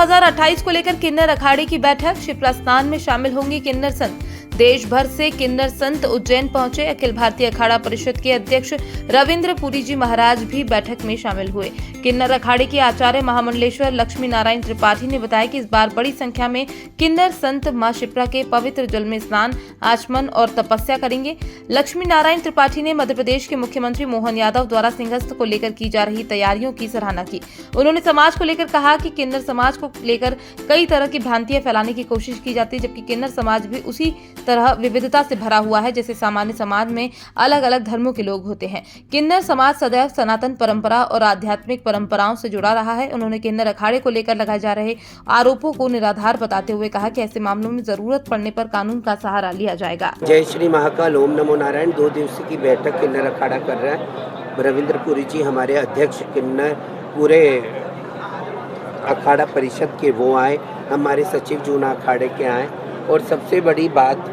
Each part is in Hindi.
2028 को लेकर किन्नर अखाड़े की बैठक। शिप्रा स्नान में शामिल होंगे किन्नर संत। देश भर से किन्नर संत उज्जैन पहुंचे। अखिल भारतीय अखाड़ा परिषद के अध्यक्ष रविंद्र पुरी जी महाराज भी बैठक में शामिल हुए। किन्नर अखाड़े के आचार्य महामंडलेश्वर लक्ष्मी नारायण त्रिपाठी ने बताया कि इस बार बड़ी संख्या में किन्नर संत मां शिप्रा के पवित्र जल में स्नान, आचमन और तपस्या करेंगे। लक्ष्मी नारायण त्रिपाठी ने मध्य प्रदेश के मुख्यमंत्री मोहन यादव द्वारा सिंहस्थ को लेकर की जा रही तैयारियों की सराहना की। उन्होंने समाज को लेकर कहा कि किन्नर समाज को लेकर कई तरह की भ्रांतियां फैलाने की कोशिश की जाती है, जबकि किन्नर समाज भी उसी तरह विविधता से भरा हुआ है जैसे सामान्य समाज में अलग अलग धर्मों के लोग होते हैं। किन्नर समाज सदैव सनातन परंपरा और आध्यात्मिक परंपराओं से जुड़ा रहा है। उन्होंने किन्नर अखाड़े को लेकर लगाए जा रहे आरोपों को निराधार बताते हुए कहा कि ऐसे मामलों में जरूरत पड़ने पर कानून का सहारा लिया जाएगा। जय श्री महाकाल, ओम नमो नारायण। 2 दिवसीय की बैठक किन्नर अखाड़ा कर रहा है। रविंद्र पुरी जी हमारे अध्यक्ष किन्नर पूरे अखाड़ा परिषद के वो आए, हमारे सचिव जूना अखाड़े के आए। और सबसे बड़ी बात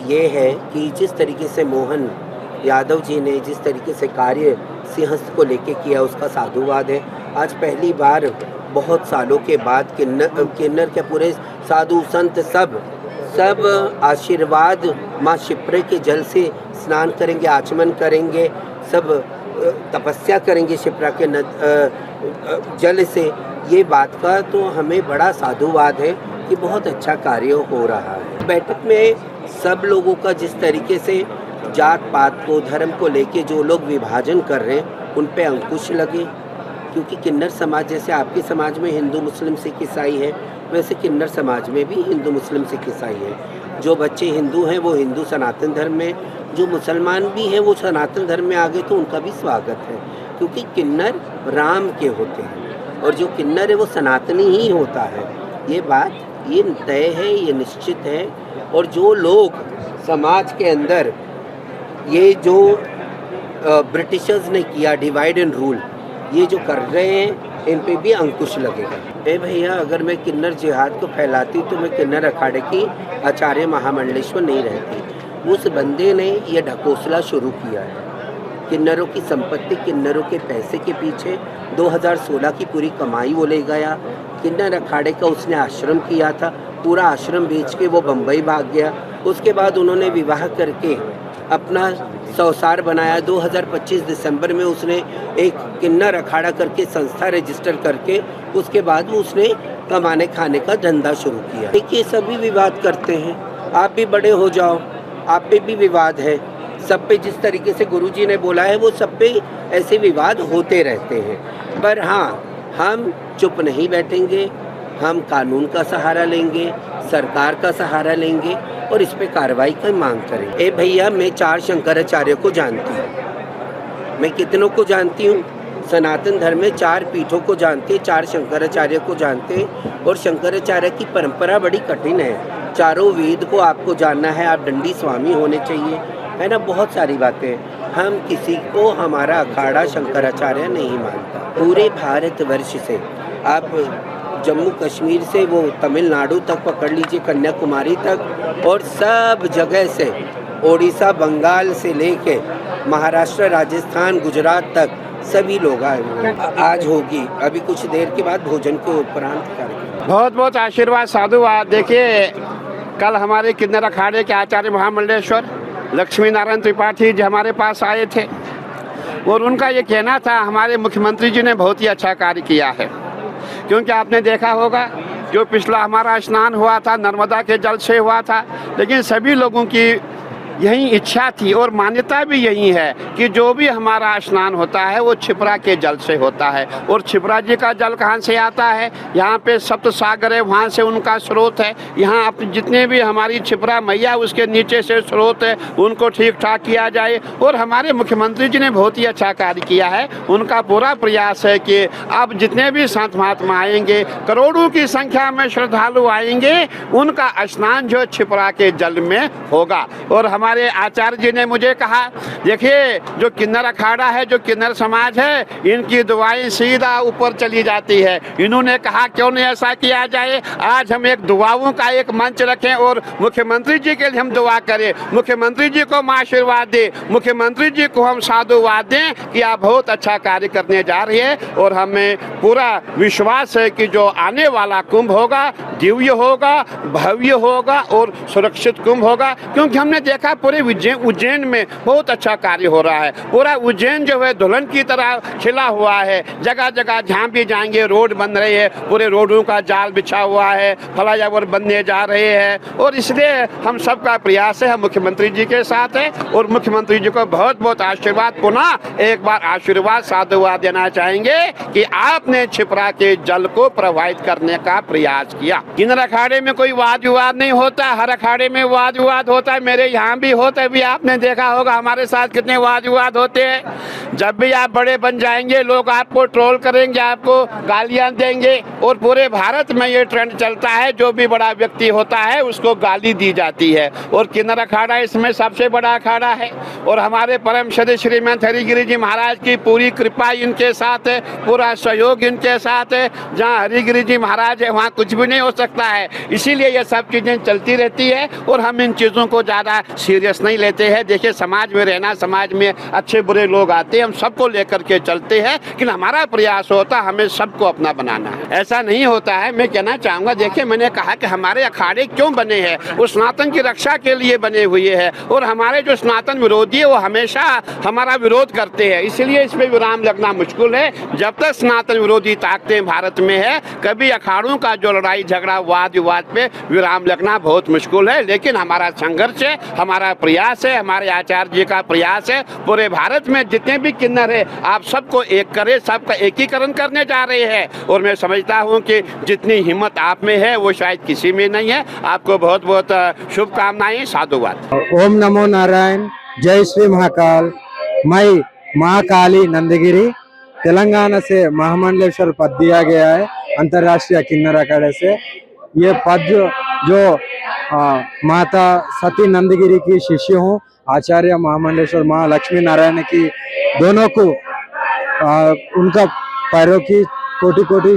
ये है कि जिस तरीके से मोहन यादव जी ने जिस तरीके से कार्य सिंहस्थ को लेके किया उसका साधुवाद है। आज पहली बार बहुत सालों के बाद किन्नर के पूरे साधु संत सब आशीर्वाद माँ शिप्रा के जल से स्नान करेंगे, आचमन करेंगे, सब तपस्या करेंगे शिप्रा के जल से। ये बात का तो हमें बड़ा साधुवाद है कि बहुत अच्छा कार्य हो रहा है। बैठक में सब लोगों का जिस तरीके से जात पात को, धर्म को लेके जो लोग विभाजन कर रहे हैं उन पे अंकुश लगे, क्योंकि किन्नर समाज जैसे आपके समाज में हिंदू मुस्लिम सिख ईसाई है, वैसे किन्नर समाज में भी हिंदू मुस्लिम सिख ईसाई है। जो बच्चे हिंदू हैं वो हिंदू सनातन धर्म में, जो मुसलमान भी हैं वो सनातन धर्म में आ गए तो उनका भी स्वागत है, क्योंकि किन्नर राम के होते हैं और जो किन्नर है वो सनातनी ही होता है। ये बात ये तय है, ये निश्चित है। और जो लोग समाज के अंदर ये जो ब्रिटिशर्स ने किया डिवाइड एंड रूल, ये जो कर रहे हैं इन पे भी अंकुश लगेगा। ए भैया, अगर मैं किन्नर जिहाद को फैलाती तो मैं किन्नर अखाड़े की आचार्य महामंडलेश्वर नहीं रहती। उस बंदे ने ये ढकोसला शुरू किया है। किन्नरों की संपत्ति, किन्नरों के पैसे के पीछे 2016 की पूरी कमाई वो ले गया। किन्नर अखाड़े का उसने आश्रम किया था, पूरा आश्रम बेच के वो बम्बई भाग गया। उसके बाद उन्होंने विवाह करके अपना संसार बनाया। 2025 दिसंबर में उसने एक किन्नर अखाड़ा करके संस्था रजिस्टर करके उसके बाद वो उसने कमाने खाने का धंधा शुरू किया। देखिए, सभी विवाद करते हैं, आप भी बड़े हो जाओ, आप पे भी विवाद है। सब पे जिस तरीके से गुरुजी ने बोला है वो सब पे ऐसे विवाद होते रहते हैं। पर हाँ, हम चुप नहीं बैठेंगे, हम कानून का सहारा लेंगे, सरकार का सहारा लेंगे और इस पे कार्रवाई की मांग करेंगे। ए भैया, मैं 4 शंकराचार्य को जानती हूँ। मैं कितनों को जानती हूँ? सनातन धर्म में 4 पीठों को जानते, 4 शंकराचार्य को जानते। और शंकराचार्य की परंपरा बड़ी कठिन है। चारों वेद को आपको जानना है, आप दंडी स्वामी होने चाहिए, है ना। बहुत सारी बातें। हम किसी को हमारा अखाड़ा शंकराचार्य नहीं मानता। पूरे भारतवर्ष से, आप जम्मू कश्मीर से वो तमिलनाडु तक पकड़ लीजिए, कन्याकुमारी तक, और सब जगह से, ओडिशा बंगाल से लेके महाराष्ट्र राजस्थान गुजरात तक सभी लोग आए हुए हैं। आज होगी अभी कुछ देर के बाद भोजन के उपरांत कार्यक्रम। बहुत बहुत आशीर्वाद, साधुवाद। देखिए, कल हमारे किन्नर अखाड़े के आचार्य महामंडलेश्वर लक्ष्मी नारायण त्रिपाठी जी हमारे पास आए थे और उनका ये कहना था हमारे मुख्यमंत्री जी ने बहुत ही अच्छा कार्य किया है। क्योंकि आपने देखा होगा जो पिछला हमारा स्नान हुआ था नर्मदा के जल से हुआ था, लेकिन सभी लोगों की यही इच्छा थी और मान्यता भी यही है कि जो भी हमारा स्नान होता है वो छिपरा के जल से होता है। और छिपरा जी का जल कहाँ से आता है? यहाँ पे सप्त सागर है, वहाँ से उनका स्रोत है। यहाँ अपने जितने भी हमारी छिपरा मैया उसके नीचे से स्रोत है, उनको ठीक ठाक किया जाए। और हमारे मुख्यमंत्री जी ने बहुत ही अच्छा कार्य किया है। उनका पूरा प्रयास है कि अब जितने भी संत महात्मा आएंगे, करोड़ों की संख्या में श्रद्धालु आएंगे, उनका स्नान जो छिपरा के जल में होगा। और हमारे आचार्य जी ने मुझे कहा, देखिए जो किन्नर अखाड़ा है, जो किन्नर समाज है, इनकी दुआएं सीधा ऊपर चली जाती है। इन्होंने कहा क्यों नहीं ऐसा किया जाए, आज हम एक दुआओं का एक मंच रखें और मुख्यमंत्री जी के लिए हम दुआ करें, मुख्यमंत्री जी को हम आशीर्वाद दें, मुख्यमंत्री जी को हम साधुवाद दें कि आप बहुत अच्छा कार्य करने जा रही है। और हमें पूरा विश्वास है कि जो आने वाला कुंभ होगा दिव्य होगा, भव्य होगा और सुरक्षित कुंभ होगा, क्योंकि हमने देखा पूरे उज्जैन में बहुत अच्छा कार्य हो रहा है। पूरा उज्जैन जो है दुल्हन की तरह खिला हुआ है, जगह जगह जहाँ भी जाएंगे रोड बन रहे हैं, पूरे रोडों का जाल बिछा हुआ है, फ्लाईओवर बनने जा रहे हैं। और इसलिए हम सबका प्रयास है, हम मुख्यमंत्री जी के साथ है और मुख्यमंत्री जी को बहुत बहुत आशीर्वाद, पुनः एक बार आशीर्वाद साधुवाद देना चाहेंगे कि आपने छिपरा के जल को प्रभावित करने का प्रयास किया। किन्नर अखाड़े में कोई वाद विवाद नहीं होता, हर अखाड़े में वाद विवाद होता है, मेरे यहाँ भी होता है, भी आपने देखा होगा हमारे साथ कितने वाद विवाद होते हैं। जब भी आप बड़े बन जाएंगे लोग आपको ट्रोल करेंगे, आपको गालियां देंगे और पूरे भारत में ये ट्रेंड चलता है, जो भी बड़ा व्यक्ति होता है उसको गाली दी जाती है और किन्नर अखाड़ा इसमें सबसे बड़ा अखाड़ा है। और हमारे परम श्री श्रीमंत हरिगिरी जी महाराज की पूरी कृपा इनके साथ है, पूरा सहयोग इनके साथ है। जहाँ हरिगिरी जी महाराज है वहाँ कुछ भी नहीं हो सकता है, इसीलिए ये सब चीज़ें चलती रहती है और हम इन चीज़ों को ज़्यादा सीरियस नहीं लेते हैं। देखिए समाज में रहना, समाज में अच्छे बुरे लोग आते हैं, हम सबको लेकर के चलते हैं, लेकिन हमारा प्रयास होता है हमें सबको अपना बनाना है, ऐसा नहीं होता है। मैं कहना चाहूँगा, देखिए मैंने कहा कि हमारे अखाड़े क्यों बने हैं, वो सनातन की रक्षा के लिए बने हुए हैं और हमारे जो सनातन विरोधी है वो हमेशा हमारा विरोध करते हैं, इसलिए इसमें विराम लगना मुश्किल है। जब तक सनातन विरोधी ताकतें भारत में है, कभी अखाड़ों का जो लड़ाई झगड़ा वाद विवाद पे विराम लगना बहुत मुश्किल है। लेकिन हमारा संघर्ष है, हमारा प्रयास है, हमारे आचार्य जी का प्रयास है, पूरे भारत में जितने भी किन्नर है आप सबको एक करें, सबका एकीकरण करने जा रहे हैं। और मैं समझता हूँ कि जितनी हिम्मत आप में है वो शायद किसी में नहीं है। आपको बहुत बहुत शुभकामनाएं, साधुवाद। ओम नमो नारायण, जय श्री महाकाल। मैं महाकाली नंदगिरी तेलंगाना से महामंडलेश्वर पद दिया गया है अंतर्राष्ट्रीय किन्नर अखाड़े से। ये पद जो माता सती नंदगिरी की शिष्य हूँ, आचार्य महामंडलेश्वर माँ लक्ष्मी नारायण की दोनों को उनका पैरों की कोटि कोटि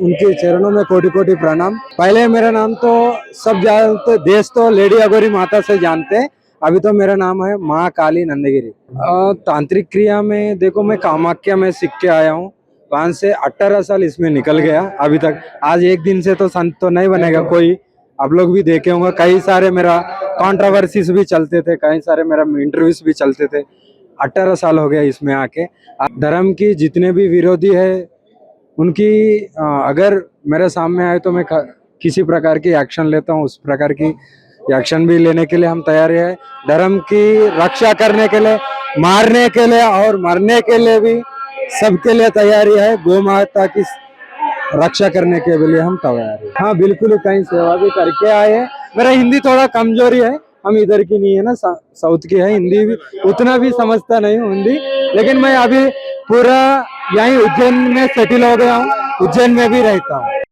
उनके चरणों में कोटि कोटि प्रणाम। पहले मेरा नाम तो सब जानते, देश तो लेडी अगोरी माता से जानते हैं, अभी तो मेरा नाम है महाकाली नंदगिरी। तांत्रिक क्रिया में देखो, मैं कामाख्या में सीख के आया हूँ, वहां से 18 साल इसमें निकल गया अभी तक। आज एक दिन से तो संत तो नहीं बनेगा कोई, आप लोग भी देखे होंगे, कई सारे मेरा कंट्रोवर्सीज भी चलते थे, कई सारे मेरा इंटरव्यूज भी चलते थे। 18 साल हो गया इसमें आके। धर्म की जितने भी विरोधी है उनकी अगर मेरे सामने आए तो मैं किसी प्रकार की एक्शन लेता हूँ, उस प्रकार की एक्शन भी लेने के लिए हम तैयार है। धर्म की रक्षा करने के लिए, मारने के लिए और मरने के लिए भी सबके लिए तैयारी है। गौ माता की रक्षा करने के लिए हम तैयार है। हाँ बिल्कुल, कहीं सेवा भी करके आए हैं। मेरा हिंदी थोड़ा कमजोरी है, हम इधर की नहीं है ना, साउथ की है, हिंदी भी उतना भी समझता नहीं हूँ हिंदी, लेकिन मैं अभी पूरा यहीं उज्जैन में सेटिल हो गया हूँ, उज्जैन में भी रहता हूँ।